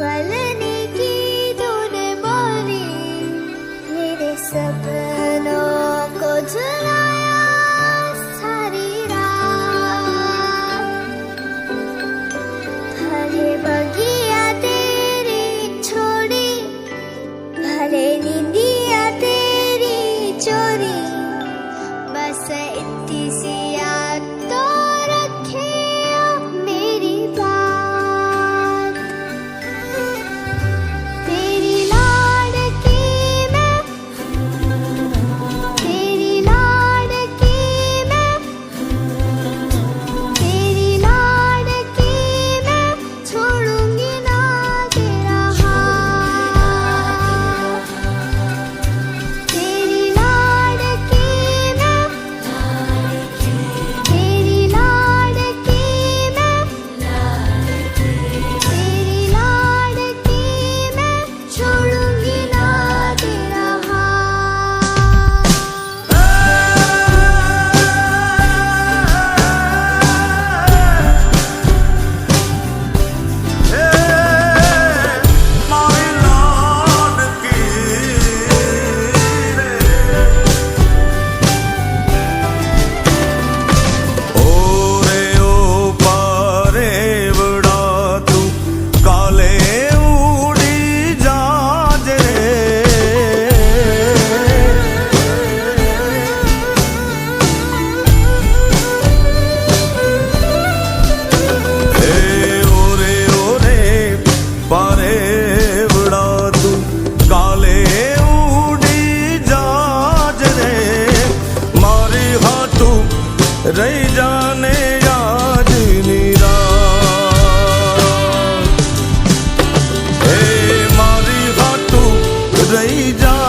पलने की तूने बोली, मेरे सपनों को झुलाया सारी रात। भले बगिया तेरी छोड़ी, भले नींदिया तेरी चोरी, बस इतनी सी याद तो रखे मेरी बात। तेरी लाडकी मैं, तेरी लाडकी मैं, तेरी लाडकी मैं, छोड़ूंगी ना तेरा हाथ। तेरी लाडकी मैं, तेरी लाडकी मैं, तेरी लाडकी मैं, छोड़ूंगी ना तेरा हाथ। रही जाने याद निराश, हे मारी हाथू रही जा